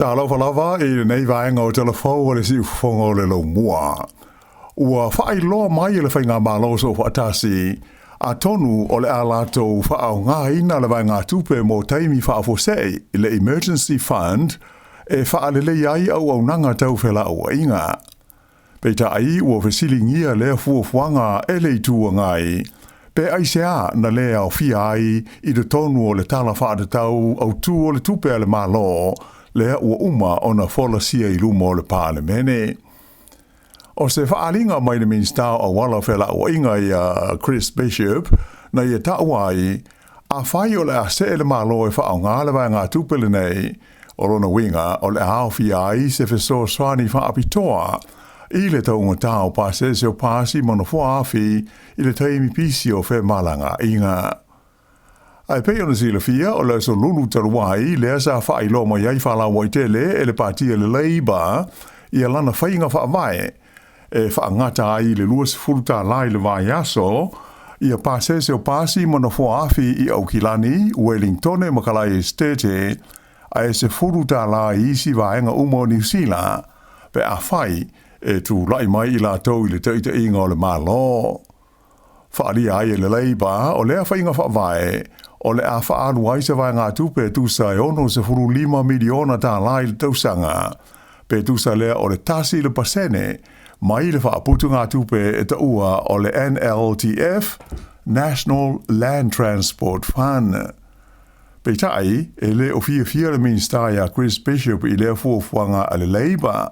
Tala lava e nei vaenga o telefou o le si ufonga o le lo mua. Ua whaai loa mai le whainga malo so whaatasi, a tonu o le alato whaau ngā ina le vai ngā tupe mo taimi whaafosei i le Emergency Fund e whaalele iai au au nanga tau whela au inga. Peita ai ua whesilingia lea fuafuanga e le itua ngai, pe aisea na lea o fia ai i le tonu o le tala whaatatau au tu o le tupe ale malo, lea ua uma o na wholasia i luma o le pālemene. O se whaalinga mai le minstau a wala whela o inga i Chris Bishop, na i tauai, a whai o le a se le malo e whaau ngāle vai ngā tupele nei, o rona winga o le hawhi ai se wheso swani whaapitoa, i le taunga tau pāse se o pāsi mono whaafi i le taimi pisi o whe malanga inga. Ai pei ona sila fia o le so lulu taruai lea sa whai lo mai ai whalawa i tele e le pātia le Labour i a lana whainga whaavae e whaangata ai le luas furuta lai le vai aso i a pāse se o pāsi mono whaafi i Aukilani, Wellington e Makalai Estate a e se furuta lai isi vaenga umo New Zealand pe a whai e tu lai mai i la tau i le teita inga o le malo. Whaari ai e le Labour o lea whainga whaavae o le a whaaru ai se vai ngā tupe tusa e ono se furu 5 miliona tā lai le tausanga. Pe tusa lea o le tasi le pasene, mai le whaaputu ngā tupe e ta ua o le NLTF, National Land Transport Fund. Pe tai, e le o fia le minsta ia Chris Bishop i lea fuafuanga a le Labour.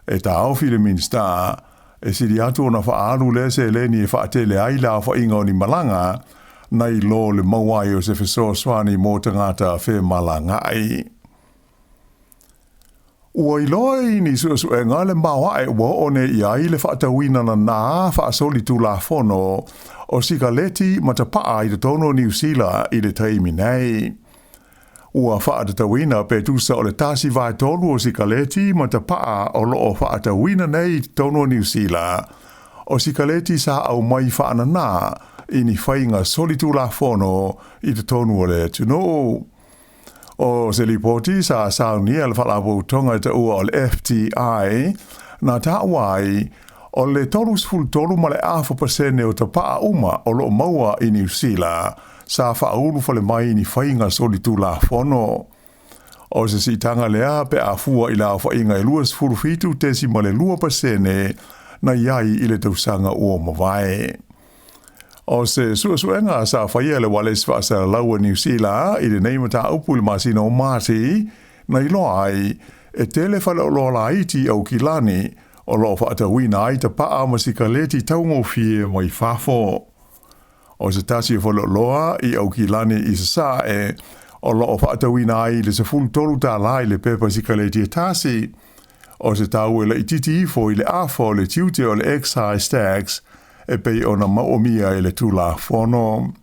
E ta aufi le minsta, e siri atu o na whaaru le se leni e whaatele ai la whainga o ni malanga, nai lo le mawai o se wheso swani mō tangata whe malanga ai. Ua i loi ni su e ngā le mawai ua one i ai le whaatawina na nā whaasoli tu la whono o sikaleti matapaa i te tono New Zealand i le taimi nei. Ua whaatatawina pe tusa o le tasi vai tolu o sikaleti matapaa o loo whaatawina nei i te tono New Zealand o sikaleti sa au mai whaanana i ni whainga solitu la whono i te tonu o le tuno. O se lipoti sa saunia le whalapo tonga te ua o le FTI na tauai o le tolus ful tolu ma le afo pasene o te paa uma o lo maua i New Zealand sa whaulu fale mai ni whainga solitu la whono. O se sitanga lea pe a fua i la whainga i luas fulu fitu tesi ma le lua pasene na iai i le tausanga ua mawai. O se suenga sa whaia le wales whaasa laua New Zealand i le neimata upu le masina o Māti na iloa ai e tele whale o loa la iti au kilani o loa whaatawina ai ta paa masikaleti taungo fie mai whafo. O se tasi whale o loa i au kilani i se sa e o loa whaatawina ai le se fulu tolu tā lai le pepa sikaleti e tasi. O se tau e le ititi ifo i le afo le tiute o le excise tax e pei ona maomia e le tula whono.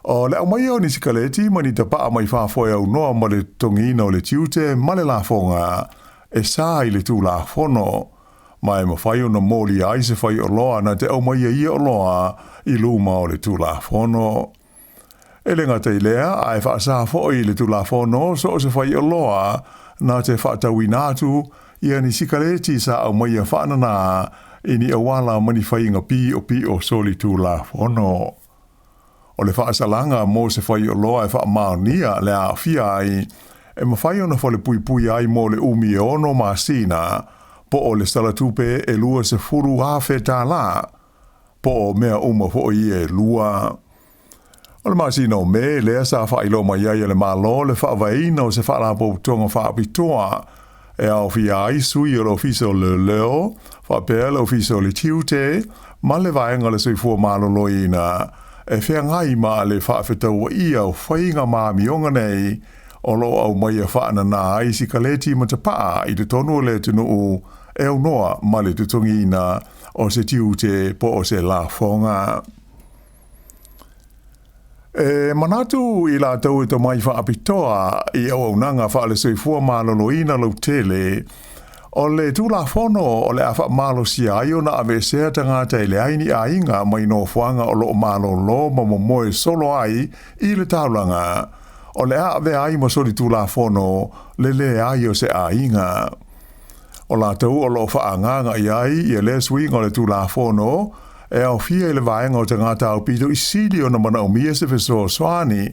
O le au mai au ni sikaleti mani ta paa mai whaafoe au noa ma le tongina o le tiute ma le la whonga e sa i le tula whono. Mai ma whai o na mōli ai se whai o loa na te au mai ia o loa i luma o le tula whono. E le ngata i lea ai whaasa i le tula whono so o se whai o loa na te whaatawinatu ia ni sikaleti sa au mai a whaanana ini awala mani whainga pi o soli tu la whono. O le whaasalanga mō se whai o loa e whaamaonia le a fia ai, e ma whai ona whale pui ai mō le umi e ono masina, po o le salatupe e lua se furu hawhe tā la, po o mea uma fo i e lua. O le masina o me, lea sa whailo mai ai le malo le whaavaina o se whaalapo tonga whaapitoa, e au fia ai sui o le ofiso le leo, whapea le ofiso le tiute, ma le vaenga le sui fua maloloina, e whea ngai ma le whaafetaua ia o whainga maamionga nei, o lo au mai a whaana nā ai si kaleti matapaa i te tonu le tunu e au noa ma le tutongina o se tiute po o se la whonga. E manatu i la tau e to mai whaapitoa i au nanga wha le sui fua maloloina lau tele, o le tula whono o le awha malo si aio na ave sea tangata i le aini a inga mai no whanga o lo malo lo ma moe solo ai i le taulanga o le a ve ai mo soli tu la fono le ai o se ainga. O la tau o lo whaanganga iai le swing o le tu la fono e au fia le vaenga o te ngata au pito i sili o na mana o mia se feso swani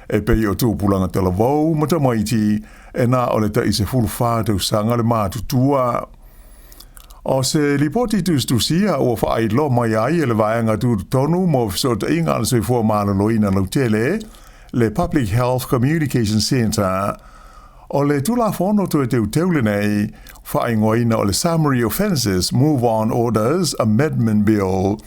e pei o tu pulanga te lavou mata maiti e na o le ta i se fulu whātau sanga le mātutua. O se lipoti tusia o whaai lo mai ai le vaenga tu tonu mo feso te inga le se fua mana loina lautele le Public Health Communication Centre. O le tula fono tu e te uteule nei, whaingoina o le Summary Offences Move On Orders Amendment Bill.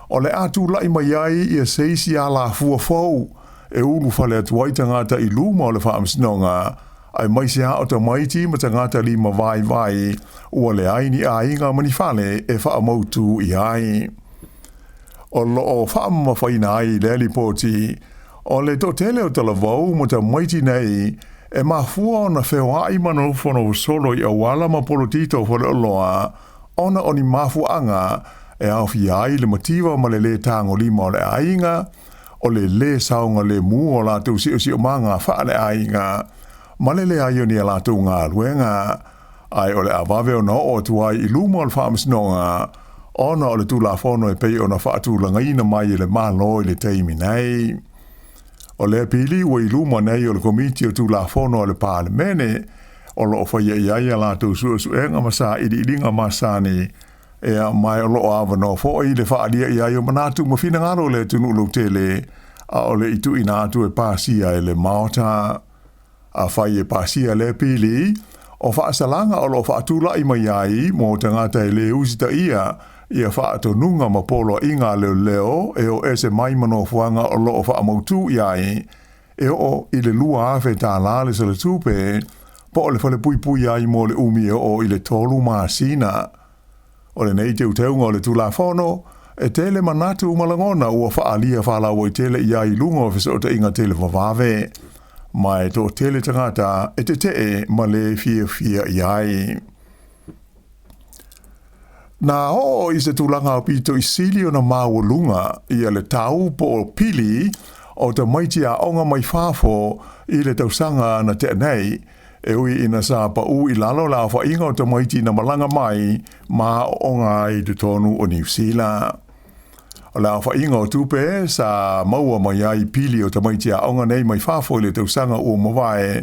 O le atu lai mai ai i a seisi a la fua fau, e ulu whale atuai tangata i luma o le whaamsinonga, ai maisi a o ta maiti ma tangata li ma vai, ua le aini a inga manifale e whaamautu i ai. O lo o whaamawhaina ai le lipoti, o le totele o talavau ma ta maiti nei, e mafua ona whewai mano whono solo i awala ma polotito whole oloa, ona oni mafuanga e au fiai le motiva ma le tango lima o le ainga, o le saunga le mu o la tu si o manga wha le ainga, ma le aioni a la tu ngā luenga, ai o le avave o no o tuai i luma o le whaamisnonga, ona o le tu la fono e pei o na whaatu langaina mai le malo i le teimi nei. O le pili ua i luma nei o le komiti o tu la fono o le parlemene, o lo whaia iaia la tu suenga masa i ilinga masani, e a mai o lo avano fo i le whaalia iaia manatu ma fina ngaro le tunu lo tele, a o le itu inatu e pasia e le maota. A whai e pasia le pili, o whaasalanga o lo whaatula i mai ai, mo tangata e le usita ia whaatonunga ma polo inga leo, e o ese mai mano fuanga o lo whaamautu iai, e o i le lua awe Tala le sale tupe, po o le whale pui ai mo le umi o i le tolu maasina. O le nei te uteunga o le tulafono, e tele manatu umalangona ua whaalia whalawa i tele iai lunga o fiso te inga tele wawave. Mai to tele tangata e te ma le fia iai. Na o i se tūlanga o pito i sili o na māwalunga i le tau po o pili o te maiti a onga mai whāfo i le tausanga na te nei e ui ina sa pa u i lalo la wha inga o te maiti na malanga mai ma o onga i te tonu o New Zealand. O la wha inga o tupe sa maua mai ai pili o te maiti a onga nei mai whāfo i le tausanga o mawae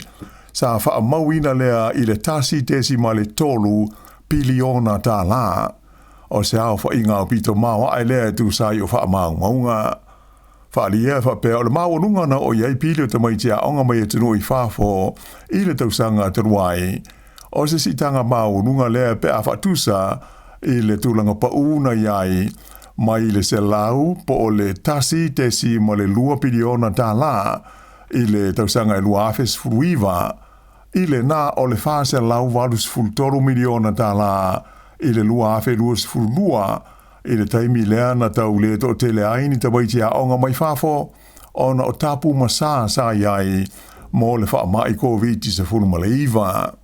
sa wha mauina lea i le tasi tesi ma le tolu piliona tā la. O se au wha inga o pito mawa ai lea tu sai o wha maunga. Wha lia wha pēr o le mawanunga na o iei pili o te maiti a onga mai e tunu i whāfo i le tausanga te ruai. O se sitanga mawanunga lea pe a whatusa i le tūlanga pauna iai mai le se lau po o le tasi tesi ma le lua piliona tā la i le tausanga i lua afes furuiva i le na o le whase lau valus fultoru miliona tā la i le lua afe luas fulua i le taimi lea na tau le to tele aini ta waiti a onga mai whafo ona o tapu masa sa iai mo le wha mai COVID se fulu maleiva.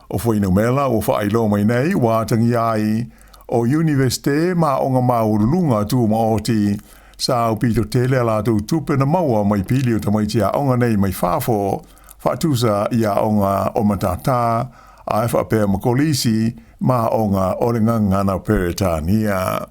O fwina mela o wha ilo mai nei wātangi ai o universite ma onga maurulunga tu maoti sa au pito tele ala tu tupe na maua mai pili o ta maiti a onga nei mai whafo whatusa i a onga o matata a wha pēr makolisi ma onga o le ngangana Peretania.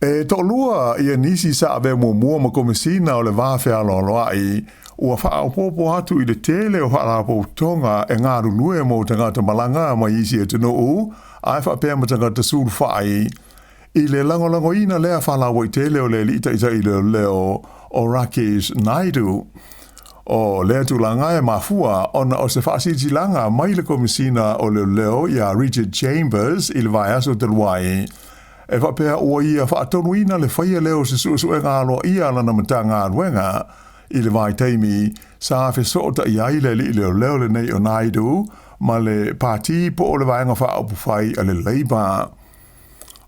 E to lua ia nisi sa ave mua ma komisina o le vafe aloaloai ua whaaupopo atu i le tele o whaalaapo tonga e ngā rulue mo tangata malanga ma isi e tunu a wha ma tangata sulu whai i le langolangoina lea whaalawo i tele o le lita ita i leo o Rakis Naidu. O lea tūlanga e mafua ona o se whaasiti langa mai le komisina o leo ia Richard Chambers i le vai aso te luai. E whapea ua ia whaatonuina le whaia leo se suesu e ngālo ia lana mata ngā ruenga i le vai teimi sa fe sota i aile li leo le nei o Naidu ma le pāti po o le vaenga whaaupu whai a le Labour.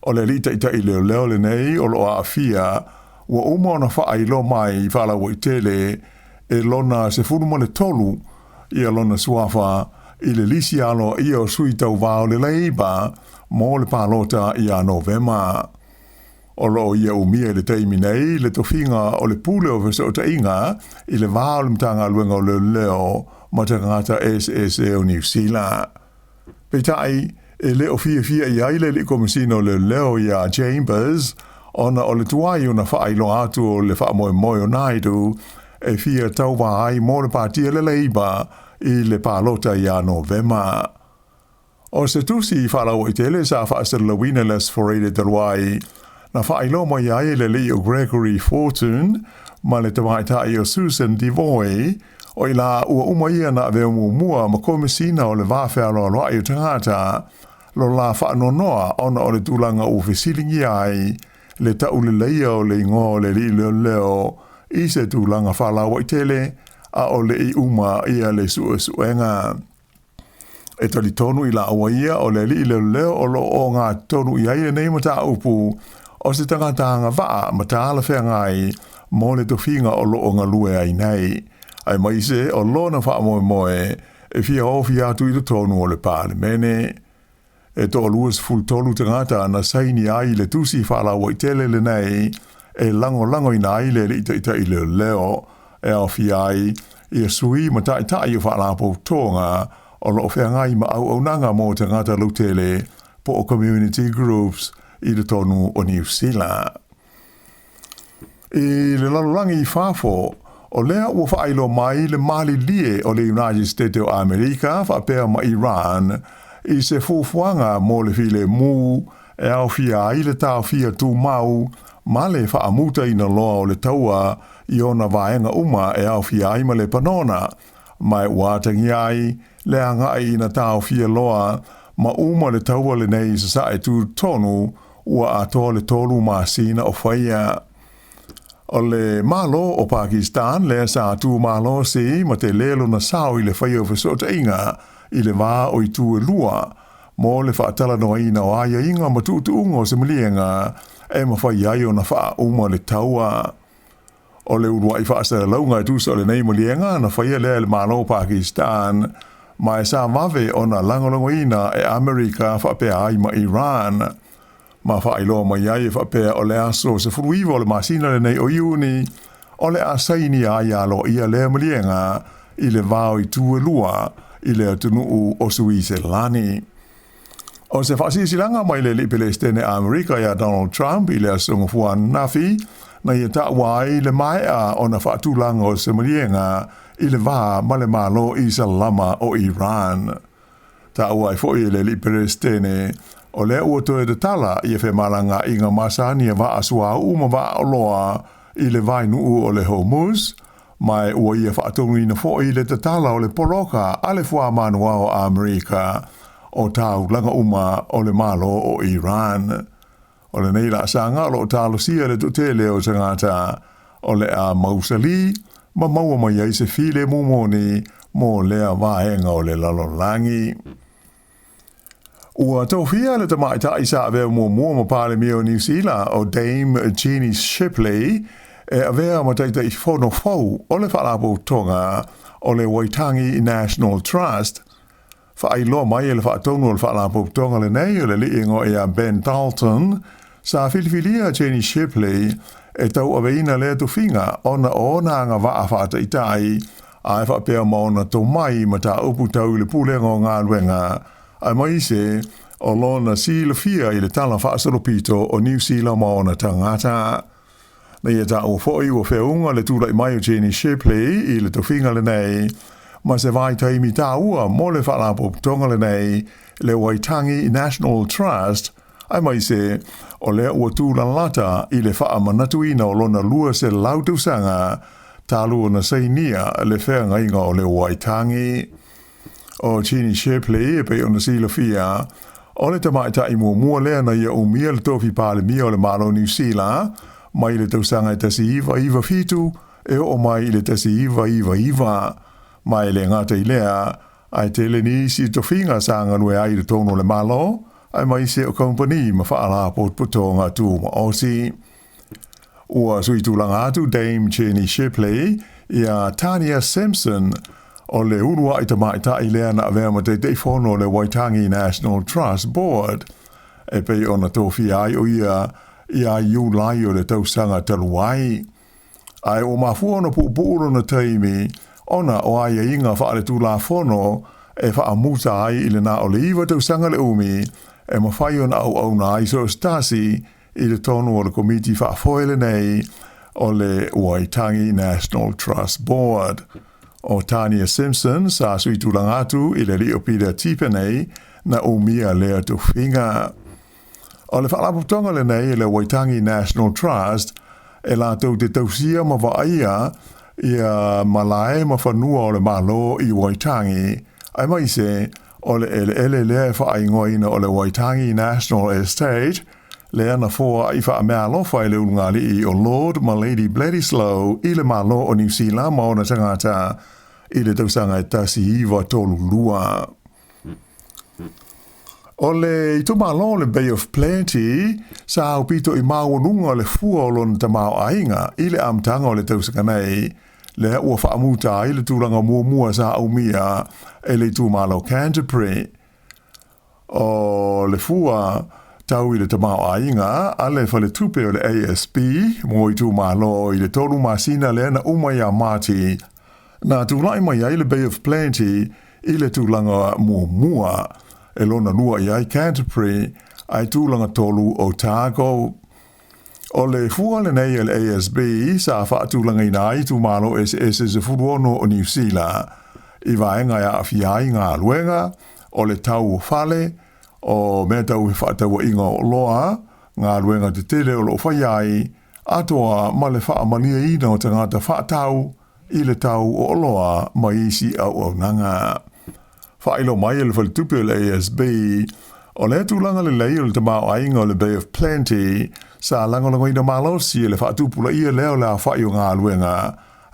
O le lita ita i leo le nei o lo a fia ua uma ona whaai mai whaalawo i tele e lona se furuma le tolu i a lona suafa i le lisi alo i o sui tau vao le Labour mo le palota i a Novema. o lo ia umia le teimi nei, le tofinga o le pule o veso o tainga, i le vā o le mtanga luenga o leo ma te ngata SSA o New Zealand. Peitai, e le o fia i aile li komisino le leo ia Chambers, ona o le tuai una whailo atu o le wha moe o naidu, e fia tauwa ai mo le pātia le leiba i le pālota ia Novema. O se tusi i whalau i tele sa whaasar la wineless for aid te ruai, na whailo mo i ai le li o Gregory Fortune, ma le tawaitai o Susan Devoy, o i la ua umaia na veo mua ma komisina o le vāwhea loa i o tangata, lo la whaanonoa ona o le tūlanga o whesilingi ai, le tau le leia o le ingo le li leo, i se tūlanga whalau i tele, a o le i uma ia le suenga. E tali tonu i la awaia o le li leo o lo o ngā tonu i aile nei mata upu, o se tangatanga waa mata ala whea ngai, mo le tofinga o lo o ngā lue ai nei. Ai mai se o lo na wha moe, e fia o fia atu i to tonu o le pāle mene. E to o luas ful tolu tangata na saini ai le tusi whala wa i tele le nei, e lango i nai le ita i le leo, e au fia ai, i a sui ma tai o whala po tonga, o lo whea ngai ma au nanga mo tangata lutele, po o community groups i le tonu o New Zealand. I le lalolangi i whafo, o lea ua whailo mai le mali lie o le United States o Amerika, whapea ma Iran, i se fufuanga mo le file mu, e au fia i le tau fia tu mau, ma le whaamuta i na loa o le taua, i ona vaenga uma e au fia i ma le panona, mai watangi ai, le anga i na tau fia loa, ma uma le taua le nei sa sae tu tonu, ua ato le tolu ma sina o whaia. O le malo o Pakistan, le sa tu malo si, ma te lelo na sao i le whaia o whesota inga, i le wā o i tū lua, mo le whaatala no ina o aia inga ma tūtu ungo se malienga, e ma whai ai o na wha uma le taua. O le urua i whaasara launga i tūsa o le nei malienga, na whaia le malo o Pakistan, ma e sa mave o na langolongo ina e Amerika whapea ai ma Iran. Ma whaailoa mai ai e whapea o le aso se furuiva o le masina le nei o iuni, o le asaini ai alo ia le malienga, i le vāo i tū lua, i le atunuu o Suise lani. O se whaasisilanga mai le lipelestene Amerika ia Donald Trump i le asongofuan nafi, na ia ta'wai le maea o na whaatulanga o se malienga i le vā ma le malo i salama o Iran. Ta'wai fo i le lipelestene o le ua toe de Tala i e whemalanga i ngā masani e wa asua uma wa oloa i le vai nuu o le Hormuz, mai ua ia whaatonu ina fo i le te Tala o le poroka a le fua manua o Amerika o tau langa uma o le malo o Iran. O le neila sanga o talo sia le tutele o tangata o le a mausali, ma maua mai ai se file mumoni mo lea vaenga o le lalolangi. Ua tauwhia le tamaita i sa avea mua ma pāle mea o New Zealand o Dame Jeannie Shipley e avea ma taita i whono fau o le whalapo tonga o le Waitangi National Trust. Whaailoa mai e le whaatonu o le whalapo tonga le nei o le liingo e a Ben Dalton sa filifilia Jeannie Shipley e tau aveina le tuwhinga ona o nga waa whaata i tai a e whaapea maona tau mai ma ta upu tau le pulenga o ngā luenga. Ai mai se o lona sila fia i le tala whaasaropito o New Zealand maona tangata. Na ia ta o foi o whiunga le tūlai mai o Jeannie Shipley i le tawhinga le nei, ma se vai taimi tā ua mo le whalapo tonga le nei le Waitangi National Trust, ai mai se o le ua tūla lata i le whaamanatuina o lona lua se lautusanga tā lua na seinia le whenga inga o le Waitangi. O Jeannie Shipley e pe ona sila fia, o le tamaita i mua lea na ia umia le tofi pāle mia o le malo New Zealand, mai le tausanga i tasi iwa fitu, e o mai le tasi iwa, mai le ngata i lea, ai te le nisi tofinga sanga nue ai le tono le malo, ai mai se o company ma whaala potpotonga tu ma osi. Ua sui tūlanga atu Dame Jeannie Shipley, ia Tania Simpson, o le urua i tamaita i lea na avea ma te whono le Waitangi National Trust Board. E pei ona tofi ai o ia ia Iulai o le tausanga taluai. Ai o mafuona pu'upu'uro na taimi, ona o aia inga wha ale tūla fono, e wha amuta ai i le na o le iwa tausanga le umi, e mawhai o na au na ai so stasi i le tonu o le komiti wha foile nei o le Waitangi National Trust Board. O Tania Simpson sa sui tūlangatu i le Rio Peter Tipenei na umia lea tu whinga. O le whaalaputonga le nei le Waitangi National Trust e la tau te tausia ma waaia ia malae ma whanua o le malo i Waitangi ai mai se o le ele lea whaingoina o le Waitangi National Estate lea na fōa i wha mea alofa i le ungali i o Lord ma Lady Bledisloe i le malo o New Zealand ma ona tangata i le tausanga e tasi iwa tolu lua. O le ito malo le Bay of Plenty, sa au pito i maununga le fua o lona tamau ainga i le amtanga o le tausanga nei, le ua whaamuta i le tūranga mua sa au mia e le tū malo Canterbury. O le fua tau i le tamau ainga, a le whale tupe o le ASB, mo i tū malo i le tolu masina le na umaya mati, na tūlai mai ai le Bay of Plenty i le tūlanga mua, e lona lua i ai Canterbury, ai tūlanga tolu Otago. O le fua le nei le ASB, sa wha tūlanga i nai tū malo SS e furuono o New Zealand, i vaenga ia awhiai ngā luenga, o le tau o whale, o mea tau e whaataua inga o loa, ngā luenga te tele o lo whaiai, atoa ma le wha amania ina o tangata whaatau, i le tau o loa mai isi au nanga. Whailo mai le whale tupe o le ASB, o le tūlanga le lei o le tamau ainga o le Bay of Plenty, sa langolango ina malosi e le whaatupula ia leo le a whai o ngā luenga,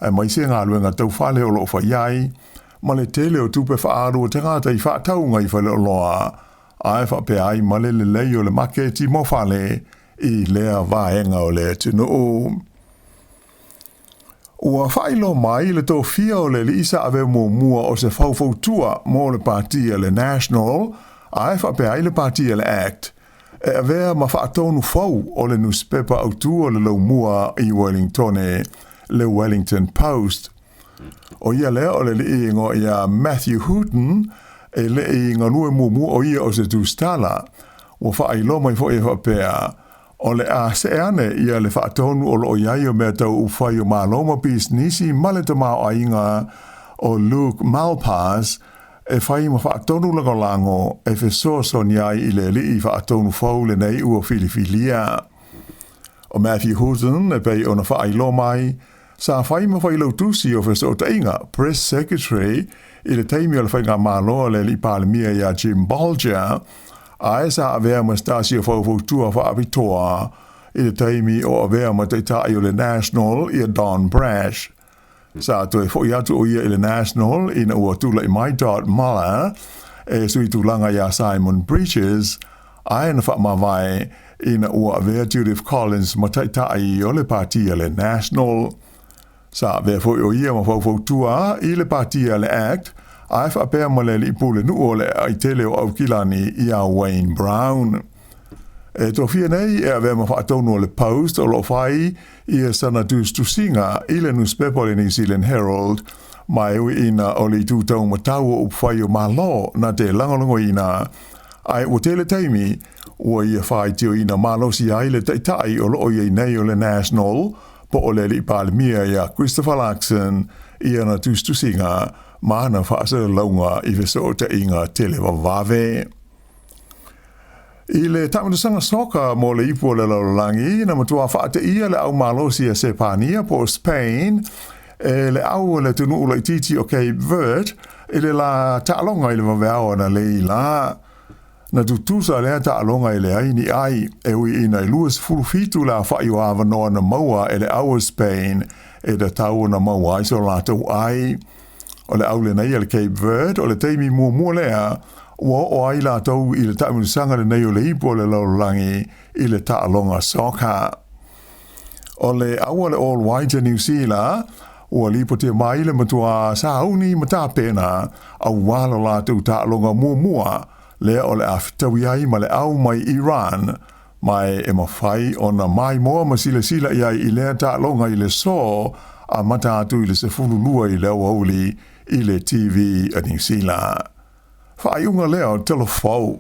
e mai se ngā luenga tau whale o lo whaiai, ma le tele o tupe whaaru o tangata i whaataunga i whale o loa, ai whape ai ma le lei o le maketi mo whale i lea vaenga o le tunu o. Ua whailo mai le tō fia o le lisa ave mua o se whaufautua mo le partia le National, ai whape ai le partia le Act, e avea ma whaatonu whau o le newspaper autu o le lau mua i Wellington le Wellington Post. O ia lea o le ingo ia Matthew Houghton e le ingo nue mua o ia o se Tala, ua whailo mai fo e whapea, o le a se ane ia le whaatonu o lo iai o mea tau uwhai o maloma businessi ma le tamau ainga o Luke Malpass e whai ma whaatonu lango e whesoson iai i le li i whaatonu whau le nei ua whiliwhilia. O Matthew Houghton e pei ona whailo mai, sa whai ma whai lautusi o whesota inga, Press Secretary i le teimi o le whainga maloa le li palemia ia Jim Bolger, a esa avea ma stasi o whautua whaapitoa i le teimi o avea ma teitai o le National i a Don Brash. Sa to e fo atu o ia i le National i na ua tula i mai dot mala e sui tūlanga ia Simon Bridges a e na whaamawai i na ua avea Judith Collins ma teitai o le partia le National. Sa avea fo o ia ma whautua i le partia le Act ai whapea ma le lipule nu o le ai tele o aukilani i a Wayne Brown. E tō whia nei e avea ma whaatonu o le Post o lo whai i a sana tusinga i le newspaper le New Zealand Herald mai ui ina o le tūtau matau o upwhai o malo na te langolongo ina ai o tele teimi ua i a whai tio ina malo si ai le teitai o lo o iei nei o le National po o le li palemia i a Christopher Luxon i ana tusinga mana whaasa launga i wheso te inga tele wawave. I le tamatusanga soka mo le ipu o le laulangi, na matua whaate ia le au malosi a Sepania po Spain, e le au le tunu ula i titi o Cape Verde, e le la taalonga i le wawea na le la. Na tutusa lea taalonga i le aini ai, e ui ina i luas furufitu la whai o awanoa na maua e le au Spain, e da tau na maua i so latou ai. O le aule nei le Cape Verde, o le teimi mua lea, o ai la tau i le taimunisanga le nei o le ipo le laulangi i le taalonga soka. O le aua le All White New Zealand, o lipo te mai le matua sauni mata pena, au walo la tau taalonga mua, le o le aftawi ai ma le au mai Iran, Mai e mawhai o na mai moa ma sila ia I lea ta longa I le so a mata atu I le se fululua I le auli I le TV a New Zealand. Whaaiunga lea o telefau.